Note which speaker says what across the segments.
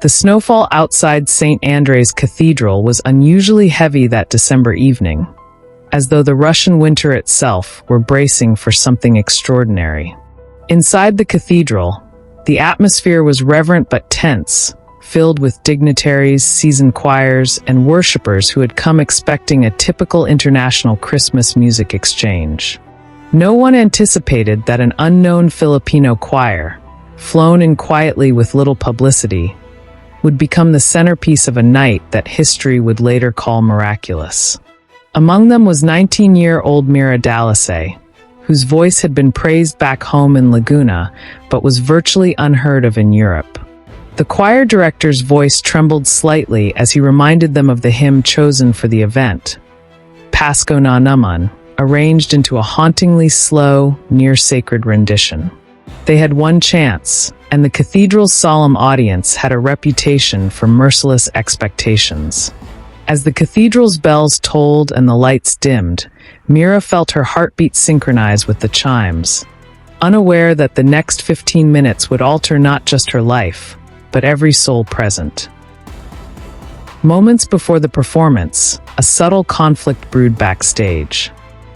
Speaker 1: The snowfall outside St. Andrei's Cathedral was unusually heavy that December evening, as though the Russian winter itself were bracing for something extraordinary. Inside the cathedral, the atmosphere was reverent but tense, filled with dignitaries, seasoned choirs, and worshippers who had come expecting a typical international Christmas music exchange. No one anticipated that an unknown Filipino choir, flown in quietly with little publicity, would become the centerpiece of a night that history would later call miraculous. Among them was 19-year-old Mira Dalisay, whose voice had been praised back home in Laguna but was virtually unheard of in Europe. The choir director's voice trembled slightly as he reminded them of the hymn chosen for the event, Pasko Na Naman, arranged into a hauntingly slow, near-sacred rendition. They had one chance, and the cathedral's solemn audience had a reputation for merciless expectations. As the cathedral's bells tolled and the lights dimmed, Mira felt her heartbeat synchronize with the chimes, unaware that the next 15 minutes would alter not just her life, but every soul present. Moments before the performance, a subtle conflict brewed backstage.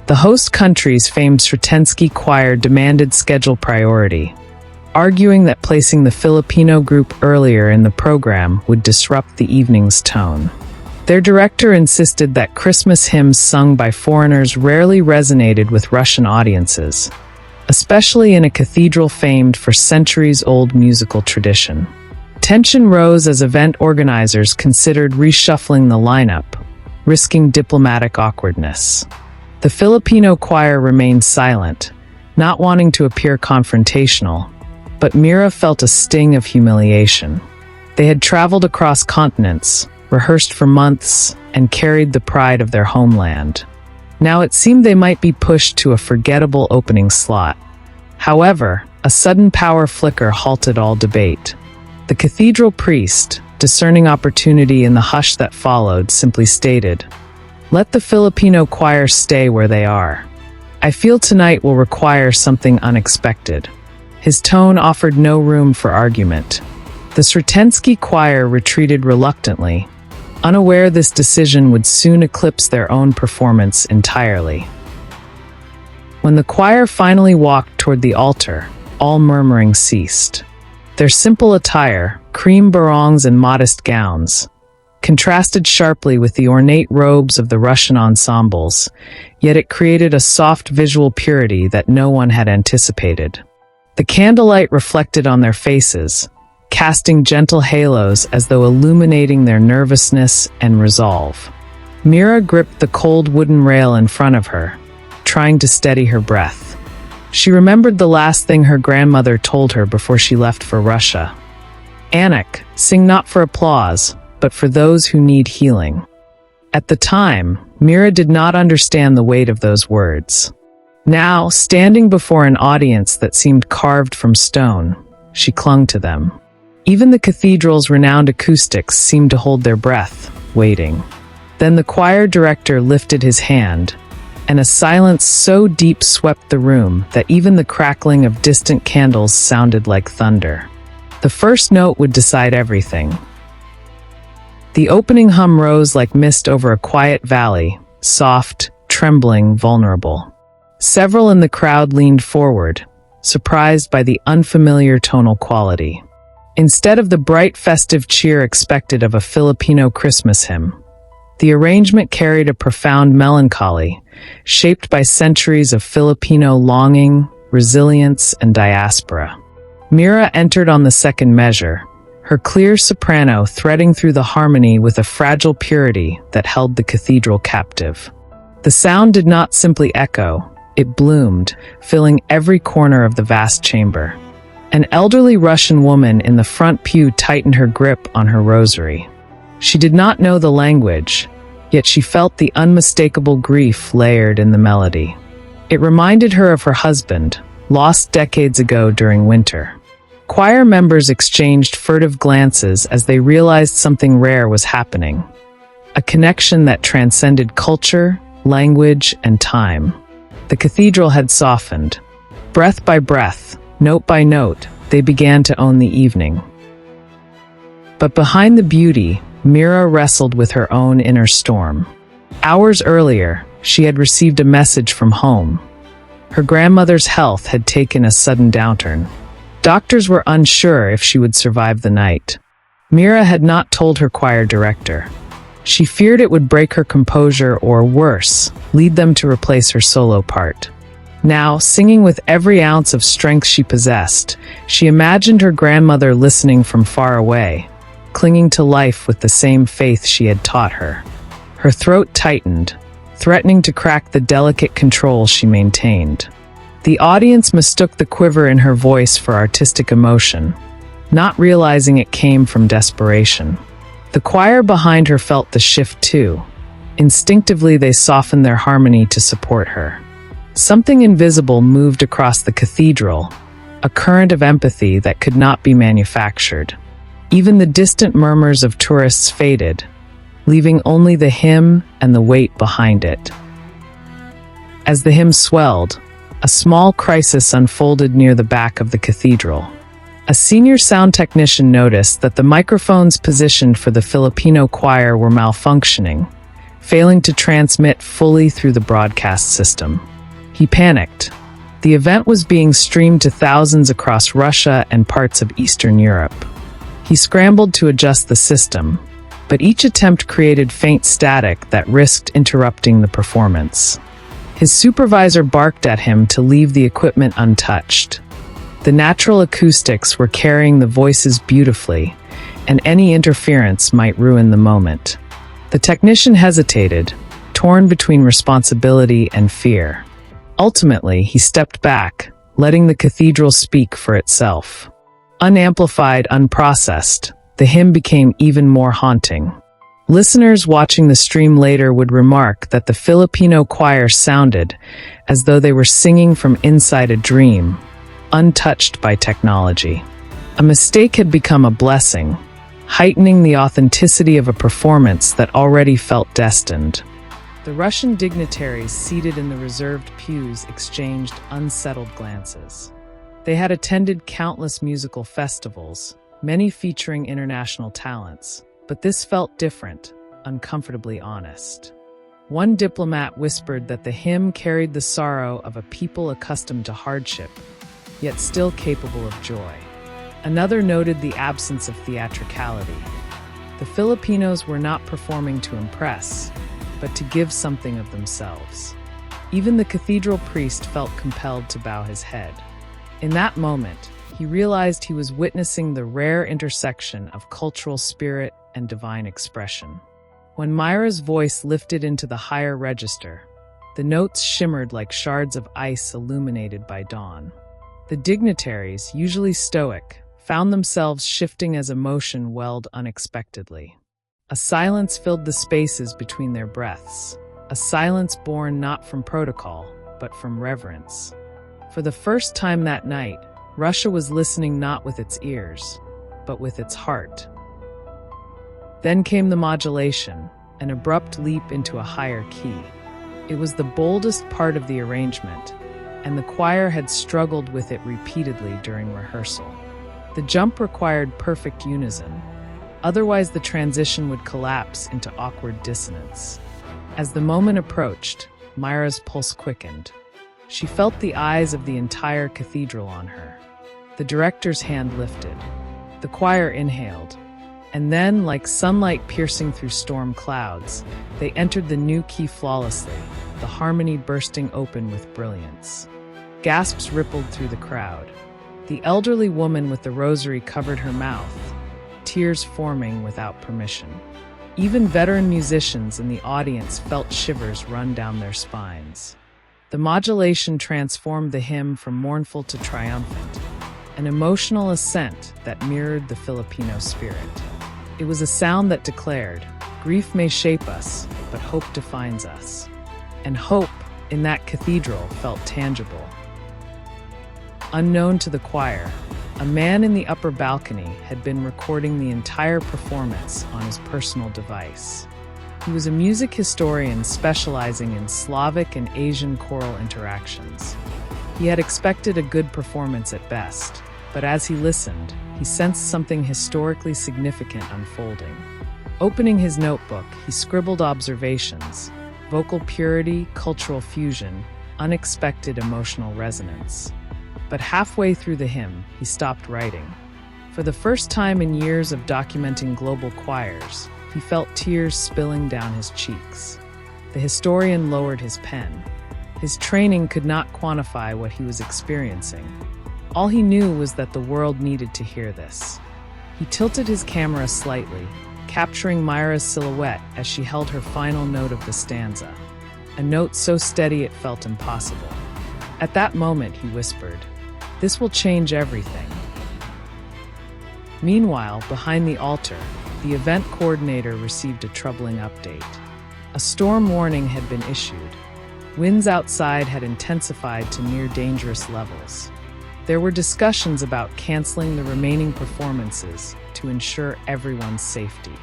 Speaker 1: The host country's famed Sretensky choir demanded schedule priority, arguing that placing the Filipino group earlier in the program would disrupt the evening's tone. Their director insisted that Christmas hymns sung by foreigners rarely resonated with Russian audiences, especially in a cathedral famed for centuries-old musical tradition. Tension rose as event organizers considered reshuffling the lineup, risking diplomatic awkwardness. The Filipino choir remained silent, not wanting to appear confrontational, but Mira felt a sting of humiliation. They had traveled across continents, rehearsed for months, and carried the pride of their homeland. Now it seemed they might be pushed to a forgettable opening slot. However, a sudden power flicker halted all debate. The cathedral priest, discerning opportunity in the hush that followed, simply stated, "Let the Filipino choir stay where they are. I feel tonight will require something unexpected." His tone offered no room for argument. The Sretensky choir retreated reluctantly, unaware this decision would soon eclipse their own performance entirely. When the choir finally walked toward the altar, all murmuring ceased. Their simple attire, cream barongs and modest gowns, contrasted sharply with the ornate robes of the Russian ensembles, yet it created a soft visual purity that no one had anticipated. The candlelight reflected on their faces, casting gentle halos as though illuminating their nervousness and resolve. Mira gripped the cold wooden rail in front of her, trying to steady her breath. She remembered the last thing her grandmother told her before she left for Russia. "Anak, sing not for applause, but for those who need healing." At the time, Mira did not understand the weight of those words. Now, standing before an audience that seemed carved from stone, she clung to them. Even the cathedral's renowned acoustics seemed to hold their breath, waiting. Then the choir director lifted his hand, and a silence so deep swept the room that even the crackling of distant candles sounded like thunder. The first note would decide everything. The opening hum rose like mist over a quiet valley, soft, trembling, vulnerable. Several in the crowd leaned forward, surprised by the unfamiliar tonal quality. Instead of the bright festive cheer expected of a Filipino Christmas hymn, the arrangement carried a profound melancholy, shaped by centuries of Filipino longing, resilience, and diaspora. Mira entered on the second measure, her clear soprano threading through the harmony with a fragile purity that held the cathedral captive. The sound did not simply echo, it bloomed, filling every corner of the vast chamber. An elderly Russian woman in the front pew tightened her grip on her rosary. She did not know the language, yet she felt the unmistakable grief layered in the melody. It reminded her of her husband, lost decades ago during winter. Choir members exchanged furtive glances as they realized something rare was happening, a connection that transcended culture, language, and time. The cathedral had softened. Breath by breath, note by note, they began to own the evening. But behind the beauty, Mira wrestled with her own inner storm. Hours earlier, she had received a message from home. Her grandmother's health had taken a sudden downturn. Doctors were unsure if she would survive the night. Mira had not told her choir director. She feared it would break her composure or, worse, lead them to replace her solo part. Now, singing with every ounce of strength she possessed, she imagined her grandmother listening from far away, clinging to life with the same faith she had taught her. Her throat tightened, threatening to crack the delicate control she maintained. The audience mistook the quiver in her voice for artistic emotion, not realizing it came from desperation. The choir behind her felt the shift too. Instinctively, they softened their harmony to support her. Something invisible moved across the cathedral, a current of empathy that could not be manufactured. Even the distant murmurs of tourists faded, leaving only the hymn and the weight behind it. As the hymn swelled, a small crisis unfolded near the back of the cathedral. A senior sound technician noticed that the microphones positioned for the Filipino choir were malfunctioning, failing to transmit fully through the broadcast system. He panicked. The event was being streamed to thousands across Russia and parts of Eastern Europe. He scrambled to adjust the system, but each attempt created faint static that risked interrupting the performance. His supervisor barked at him to leave the equipment untouched. The natural acoustics were carrying the voices beautifully, and any interference might ruin the moment. The technician hesitated, torn between responsibility and fear. Ultimately, he stepped back, letting the cathedral speak for itself. Unamplified, unprocessed, the hymn became even more haunting. Listeners watching the stream later would remark that the Filipino choir sounded as though they were singing from inside a dream, untouched by technology. A mistake had become a blessing, heightening the authenticity of a performance that already felt destined. The Russian dignitaries seated in the reserved pews exchanged unsettled glances. They had attended countless musical festivals, many featuring international talents, but this felt different, uncomfortably honest. One diplomat whispered that the hymn carried the sorrow of a people accustomed to hardship, yet still capable of joy. Another noted the absence of theatricality. The Filipinos were not performing to impress, but to give something of themselves. Even the cathedral priest felt compelled to bow his head. In that moment, he realized he was witnessing the rare intersection of cultural spirit and divine expression. When Mira's voice lifted into the higher register, the notes shimmered like shards of ice illuminated by dawn. The dignitaries, usually stoic, found themselves shifting as emotion welled unexpectedly. A silence filled the spaces between their breaths, a silence born not from protocol, but from reverence. For the first time that night, Russia was listening not with its ears, but with its heart. Then came the modulation, an abrupt leap into a higher key. It was the boldest part of the arrangement, and the choir had struggled with it repeatedly during rehearsal. The jump required perfect unison. Otherwise, the transition would collapse into awkward dissonance. As the moment approached, Mira's pulse quickened. She felt the eyes of the entire cathedral on her. The director's hand lifted. The choir inhaled. And then, like sunlight piercing through storm clouds, they entered the new key flawlessly, the harmony bursting open with brilliance. Gasps rippled through the crowd. The elderly woman with the rosary covered her mouth, tears forming without permission. Even veteran musicians in the audience felt shivers run down their spines. The modulation transformed the hymn from mournful to triumphant, an emotional ascent that mirrored the Filipino spirit. It was a sound that declared, "Grief may shape us, but hope defines us." And hope, in that cathedral, felt tangible. Unknown to the choir, a man in the upper balcony had been recording the entire performance on his personal device. He was a music historian specializing in Slavic and Asian choral interactions. He had expected a good performance at best, but as he listened, he sensed something historically significant unfolding. Opening his notebook, he scribbled observations: vocal purity, cultural fusion, unexpected emotional resonance. But halfway through the hymn, he stopped writing. For the first time in years of documenting global choirs, he felt tears spilling down his cheeks. The historian lowered his pen. His training could not quantify what he was experiencing. All he knew was that the world needed to hear this. He tilted his camera slightly, capturing Mira's silhouette as she held her final note of the stanza, a note so steady it felt impossible. At that moment, he whispered, "This will change everything." Meanwhile, behind the altar, the event coordinator received a troubling update. A storm warning had been issued. Winds outside had intensified to near dangerous levels. There were discussions about canceling the remaining performances to ensure everyone's safety.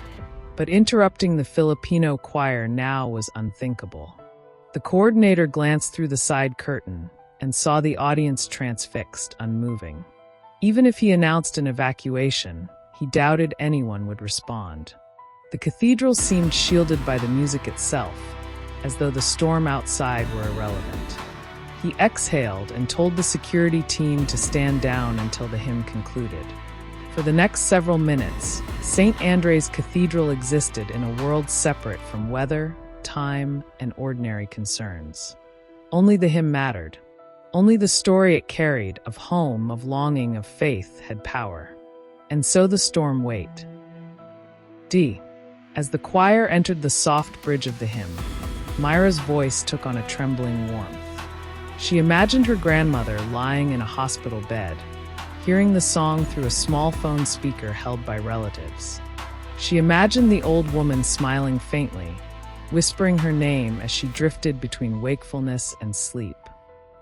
Speaker 1: But interrupting the Filipino choir now was unthinkable. The coordinator glanced through the side curtain and saw the audience transfixed, unmoving. Even if he announced an evacuation, he doubted anyone would respond. The cathedral seemed shielded by the music itself, as though the storm outside were irrelevant. He exhaled and told the security team to stand down until the hymn concluded. For the next several minutes, St. Andrei's Cathedral existed in a world separate from weather, time, and ordinary concerns. Only the hymn mattered. Only the story it carried of home, of longing, of faith had power. And so the storm waited. As the choir entered the soft bridge of the hymn, Mira's voice took on a trembling warmth. She imagined her grandmother lying in a hospital bed, hearing the song through a small phone speaker held by relatives. She imagined the old woman smiling faintly, whispering her name as she drifted between wakefulness and sleep.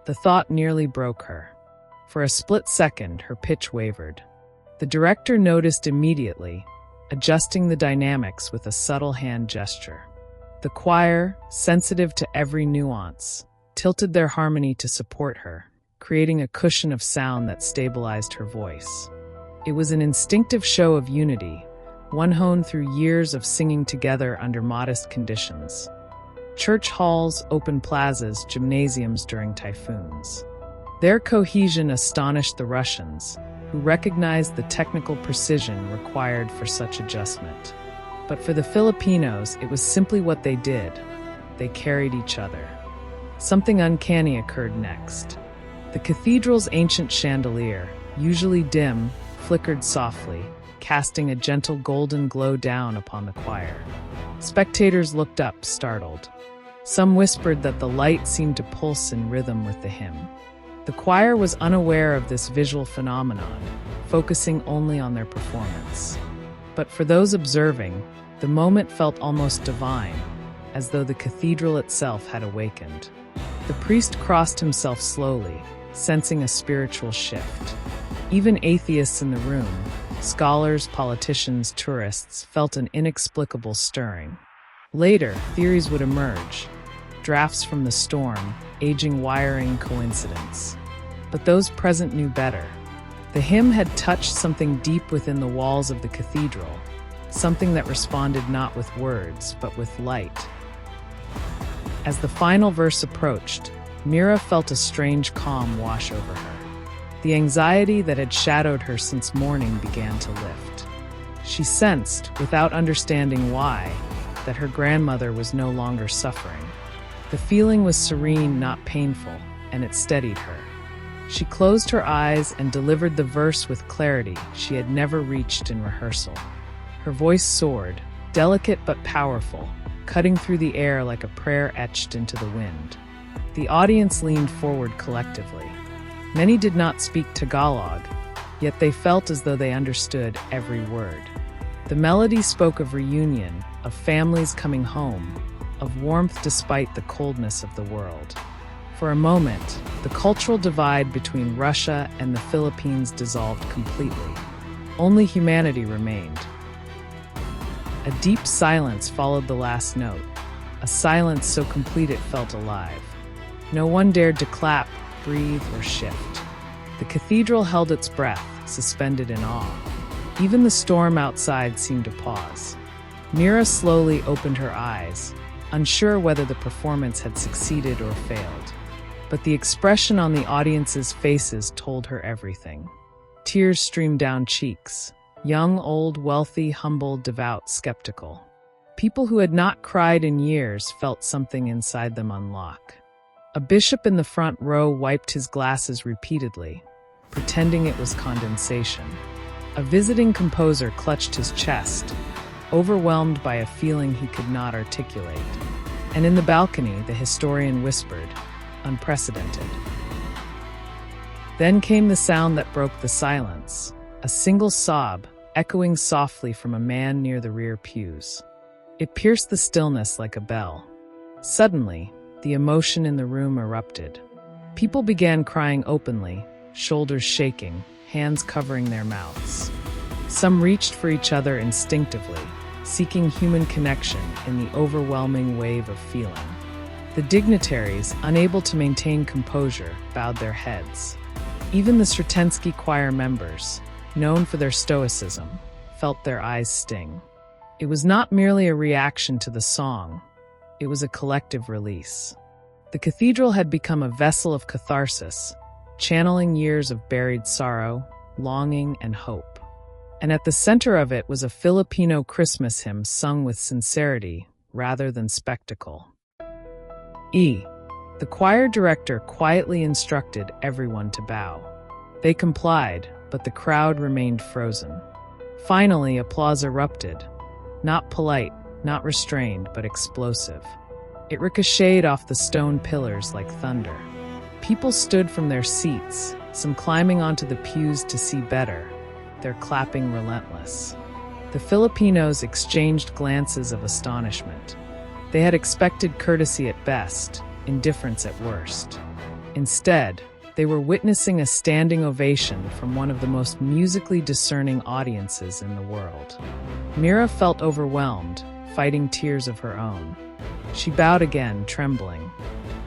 Speaker 1: The thought nearly broke her. For a split second, her pitch wavered. The director noticed immediately, adjusting the dynamics with a subtle hand gesture. The choir, sensitive to every nuance, tilted their harmony to support her, creating a cushion of sound that stabilized her voice. It was an instinctive show of unity, one honed through years of singing together under modest conditions. Church halls, open plazas, gymnasiums during typhoons. Their cohesion astonished the Russians, who recognized the technical precision required for such adjustment. But for the Filipinos, it was simply what they did. They carried each other. Something uncanny occurred next. The cathedral's ancient chandelier, usually dim, flickered softly, casting a gentle golden glow down upon the choir. Spectators looked up, startled. Some whispered that the light seemed to pulse in rhythm with the hymn. The choir was unaware of this visual phenomenon, focusing only on their performance. But for those observing, the moment felt almost divine, as though the cathedral itself had awakened. The priest crossed himself slowly, sensing a spiritual shift. Even atheists in the room, scholars, politicians, tourists, felt an inexplicable stirring. Later, theories would emerge. Drafts from the storm, aging wiring, coincidence. But those present knew better. The hymn had touched something deep within the walls of the cathedral, something that responded not with words, but with light. As the final verse approached, Mira felt a strange calm wash over her. The anxiety that had shadowed her since morning began to lift. She sensed, without understanding why, that her grandmother was no longer suffering. The feeling was serene, not painful, and it steadied her. She closed her eyes and delivered the verse with clarity she had never reached in rehearsal. Her voice soared, delicate but powerful, cutting through the air like a prayer etched into the wind. The audience leaned forward collectively. Many did not speak Tagalog, yet they felt as though they understood every word. The melody spoke of reunion, of families coming home, of warmth despite the coldness of the world. For a moment, the cultural divide between Russia and the Philippines dissolved completely. Only humanity remained. A deep silence followed the last note, a silence so complete it felt alive. No one dared to clap, breathe, or shift. The cathedral held its breath, suspended in awe. Even the storm outside seemed to pause. Mira slowly opened her eyes, unsure whether the performance had succeeded or failed. But the expression on the audience's faces told her everything. Tears streamed down cheeks. Young, old, wealthy, humble, devout, skeptical. People who had not cried in years felt something inside them unlock. A bishop in the front row wiped his glasses repeatedly, pretending it was condensation. A visiting composer clutched his chest, overwhelmed by a feeling he could not articulate. And in the balcony, the historian whispered, "Unprecedented." Then came the sound that broke the silence, a single sob echoing softly from a man near the rear pews. It pierced the stillness like a bell. Suddenly, the emotion in the room erupted. People began crying openly, shoulders shaking, hands covering their mouths. Some reached for each other instinctively, seeking human connection in the overwhelming wave of feeling. The dignitaries, unable to maintain composure, bowed their heads. Even the Sretensky choir members, known for their stoicism, felt their eyes sting. It was not merely a reaction to the song, it was a collective release. The cathedral had become a vessel of catharsis, channeling years of buried sorrow, longing, and hope. And at the center of it was a Filipino Christmas hymn sung with sincerity rather than spectacle. The choir director quietly instructed everyone to bow. They complied, but the crowd remained frozen. Finally, applause erupted. Not polite, not restrained, but explosive. It ricocheted off the stone pillars like thunder. People stood from their seats, some climbing onto the pews to see better, their clapping relentless. The Filipinos exchanged glances of astonishment. They had expected courtesy at best, indifference at worst. Instead, they were witnessing a standing ovation from one of the most musically discerning audiences in the world. Mira felt overwhelmed, fighting tears of her own. She bowed again, trembling.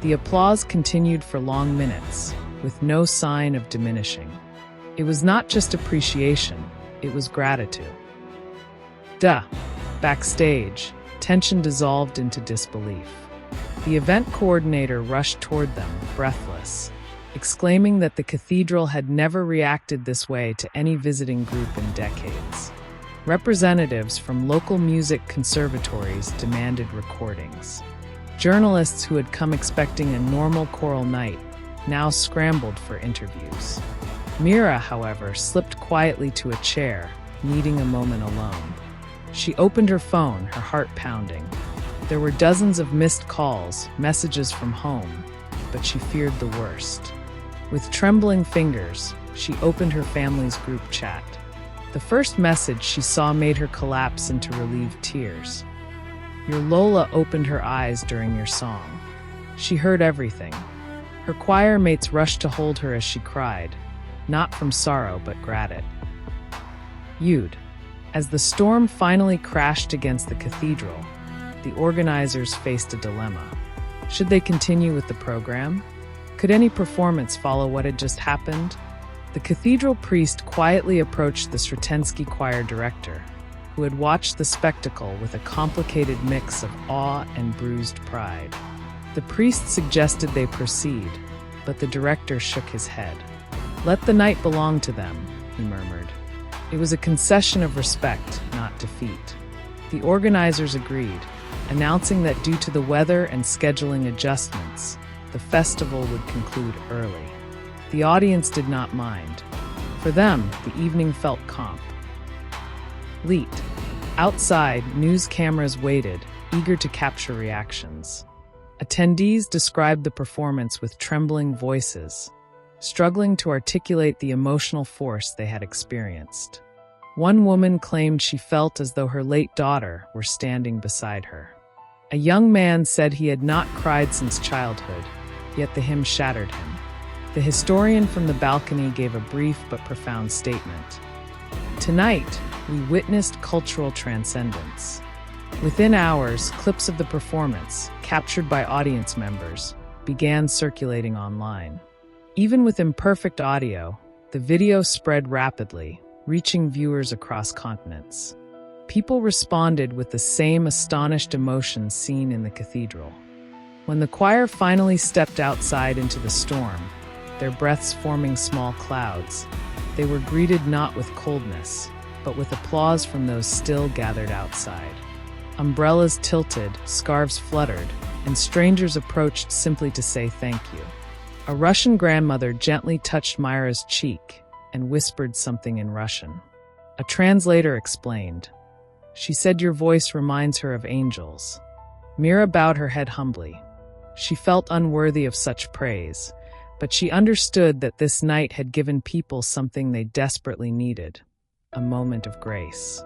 Speaker 1: The applause continued for long minutes, with no sign of diminishing. It was not just appreciation, it was gratitude. Backstage, tension dissolved into disbelief. The event coordinator rushed toward them, breathless, exclaiming that the cathedral had never reacted this way to any visiting group in decades. Representatives from local music conservatories demanded recordings. Journalists who had come expecting a normal choral night now scrambled for interviews. Mira, however, slipped quietly to a chair, needing a moment alone. She opened her phone, her heart pounding. There were dozens of missed calls, messages from home, but she feared the worst. With trembling fingers, she opened her family's group chat. The first message she saw made her collapse into relieved tears. "Your Lola opened her eyes during your song. She heard everything." Her choir mates rushed to hold her as she cried, not from sorrow but gratitude. As the storm finally crashed against the cathedral, the organizers faced a dilemma. Should they continue with the program? Could any performance follow what had just happened? The cathedral priest quietly approached the Sretensky choir director, who had watched the spectacle with a complicated mix of awe and bruised pride. The priest suggested they proceed, but the director shook his head. "Let the night belong to them," he murmured. It was a concession of respect, not defeat. The organizers agreed, announcing that due to the weather and scheduling adjustments, the festival would conclude early. The audience did not mind. For them, the evening felt complete. Outside, news cameras waited, eager to capture reactions. Attendees described the performance with trembling voices, struggling to articulate the emotional force they had experienced. One woman claimed she felt as though her late daughter were standing beside her. A young man said he had not cried since childhood, yet the hymn shattered him. The historian from the balcony gave a brief but profound statement. "Tonight, we witnessed cultural transcendence." Within hours, clips of the performance, captured by audience members, began circulating online. Even with imperfect audio, The video spread rapidly, reaching viewers across continents. People responded with the same astonished emotion seen in the cathedral. When the choir finally stepped outside into the storm, their breaths forming small clouds, they were greeted not with coldness, but with applause from those still gathered outside. Umbrellas tilted, scarves fluttered, and strangers approached simply to say thank you. A Russian grandmother gently touched Mira's cheek and whispered something in Russian. A translator explained. She said, "Your voice reminds her of angels." Mira bowed her head humbly. She felt unworthy of such praise, but she understood that this night had given people something they desperately needed, a moment of grace.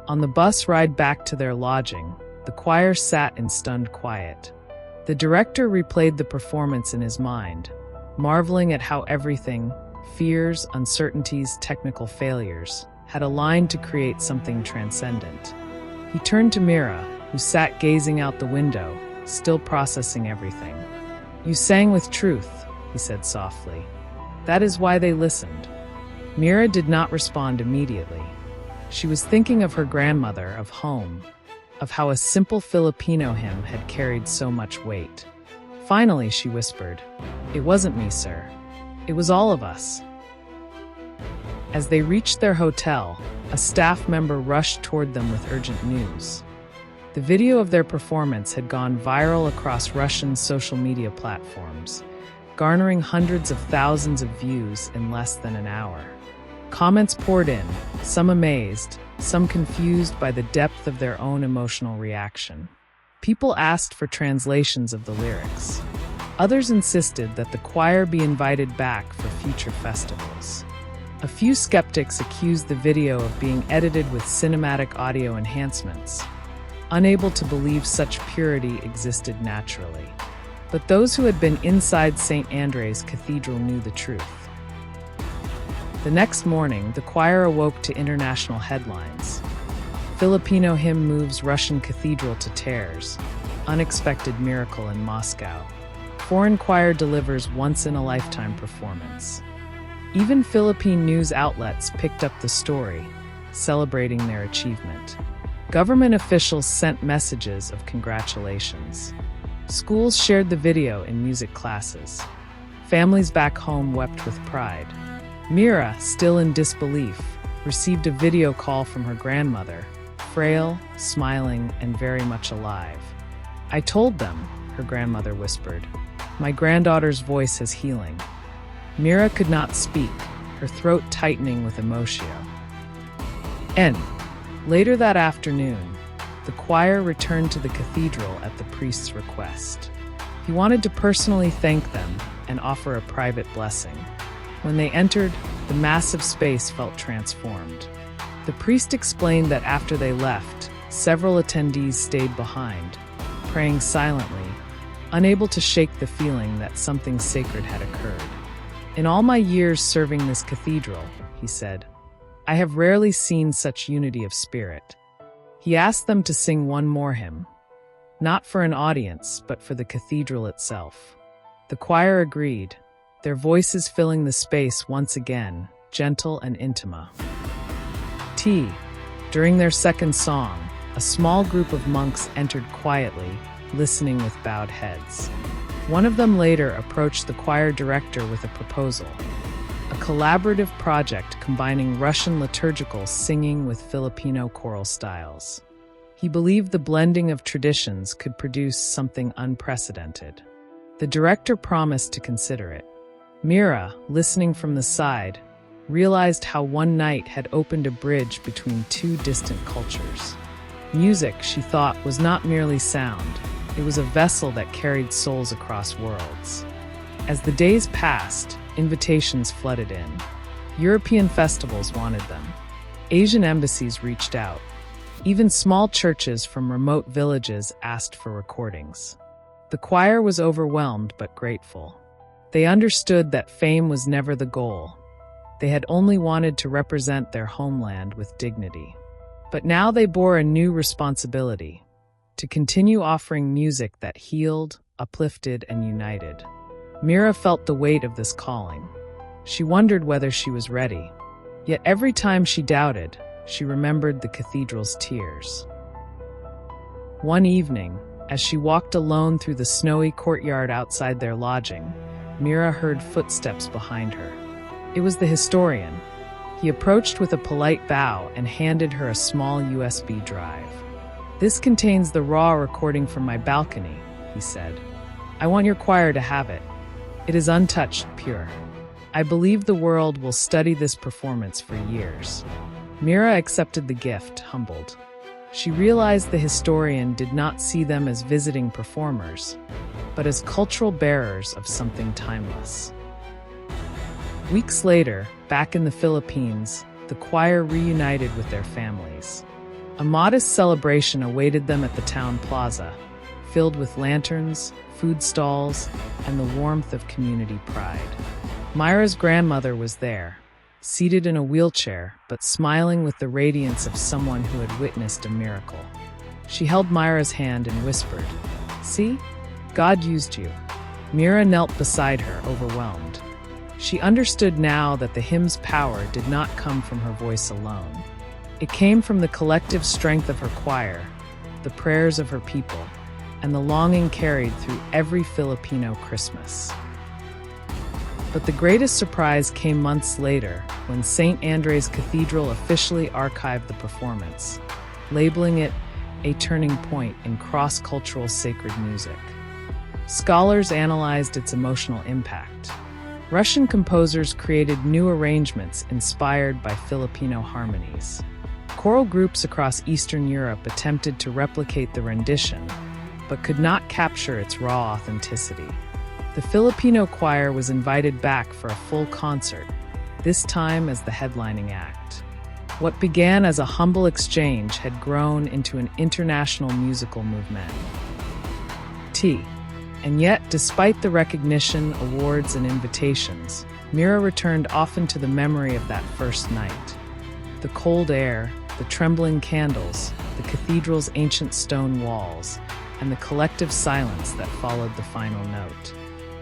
Speaker 1: On the bus ride back to their lodging, the choir sat in stunned quiet. The director replayed the performance in his mind, marveling at how everything, fears, uncertainties, technical failures, had aligned to create something transcendent. He turned to Mira, who sat gazing out the window, still processing everything. "You sang with truth," he said softly. "That is why they listened." Mira did not respond immediately. She was thinking of her grandmother, of home, of how a simple Filipino hymn had carried so much weight. Finally, she whispered, "It wasn't me, sir. It was all of us." As they reached their hotel, a staff member rushed toward them with urgent news. The video of their performance had gone viral across Russian social media platforms, garnering hundreds of thousands of views in less than an hour. Comments poured in, some amazed, some confused by the depth of their own emotional reaction. People asked for translations of the lyrics. Others insisted that the choir be invited back for future festivals. A few skeptics accused the video of being edited with cinematic audio enhancements, unable to believe such purity existed naturally. But those who had been inside St. Andrei's Cathedral knew the truth. The next morning, the choir awoke to international headlines. Filipino hymn moves Russian Cathedral to tears. Unexpected miracle in Moscow. Foreign choir delivers once-in-a-lifetime performance. Even Philippine news outlets picked up the story, celebrating their achievement. Government officials sent messages of congratulations. Schools shared the video in music classes. Families back home wept with pride. Mira, still in disbelief, received a video call from her grandmother, frail, smiling, and very much alive. "I told them," her grandmother whispered. "My granddaughter's voice has healing." Mira could not speak, her throat tightening with emotion. Later that afternoon, the choir returned to the cathedral at the priest's request. He wanted to personally thank them and offer a private blessing. When they entered, the massive space felt transformed. The priest explained that after they left, several attendees stayed behind, praying silently, unable to shake the feeling that something sacred had occurred. "In all my years serving this cathedral," he said, "I have rarely seen such unity of spirit." He asked them to sing one more hymn, not for an audience, but for the cathedral itself. The choir agreed, their voices filling the space once again, gentle and intima. During their second song, a small group of monks entered quietly, listening with bowed heads. One of them later approached the choir director with a proposal, a collaborative project combining Russian liturgical singing with Filipino choral styles. He believed the blending of traditions could produce something unprecedented. The director promised to consider it. Mira, listening from the side, realized how one night had opened a bridge between two distant cultures. Music, she thought, was not merely sound. It was a vessel that carried souls across worlds. As the days passed, invitations flooded in. European festivals wanted them. Asian embassies reached out. Even small churches from remote villages asked for recordings. The choir was overwhelmed but grateful. They understood that fame was never the goal. They had only wanted to represent their homeland with dignity. But now they bore a new responsibility: to continue offering music that healed, uplifted, and united. Mira felt the weight of this calling. She wondered whether she was ready. Yet every time she doubted, she remembered the cathedral's tears. One evening, as she walked alone through the snowy courtyard outside their lodging, Mira heard footsteps behind her. It was the historian. He approached with a polite bow and handed her a small USB drive. "This contains the raw recording from my balcony," he said. "I want your choir to have it. It is untouched, pure. I believe the world will study this performance for years." Mira accepted the gift, humbled. She realized the historian did not see them as visiting performers, but as cultural bearers of something timeless. Weeks later, back in the Philippines, the choir reunited with their families. A modest celebration awaited them at the town plaza, filled with lanterns, food stalls, and the warmth of community pride. Mira's grandmother was there, seated in a wheelchair, but smiling with the radiance of someone who had witnessed a miracle. She held Mira's hand and whispered, "See? God used you." Mira knelt beside her, overwhelmed. She understood now that the hymn's power did not come from her voice alone. It came from the collective strength of her choir, the prayers of her people, and the longing carried through every Filipino Christmas. But the greatest surprise came months later, when St. Andrei's Cathedral officially archived the performance, labeling it a turning point in cross-cultural sacred music. Scholars analyzed its emotional impact. Russian composers created new arrangements inspired by Filipino harmonies. Choral groups across Eastern Europe attempted to replicate the rendition, but could not capture its raw authenticity. The Filipino choir was invited back for a full concert, this time as the headlining act. What began as a humble exchange had grown into an international musical movement. And yet, despite the recognition, awards, and invitations, Mira returned often to the memory of that first night. The cold air, the trembling candles, the cathedral's ancient stone walls, and the collective silence that followed the final note.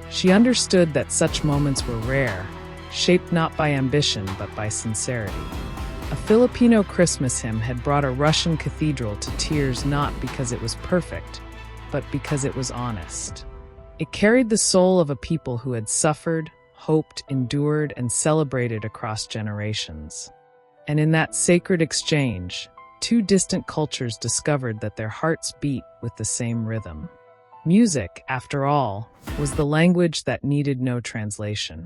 Speaker 1: She understood that such moments were rare, shaped not by ambition but by sincerity. A Filipino Christmas hymn had brought a Russian cathedral to tears not because it was perfect, but because it was honest. It carried the soul of a people who had suffered, hoped, endured, and celebrated across generations. And in that sacred exchange, two distant cultures discovered that their hearts beat with the same rhythm. Music, after all, was the language that needed no translation.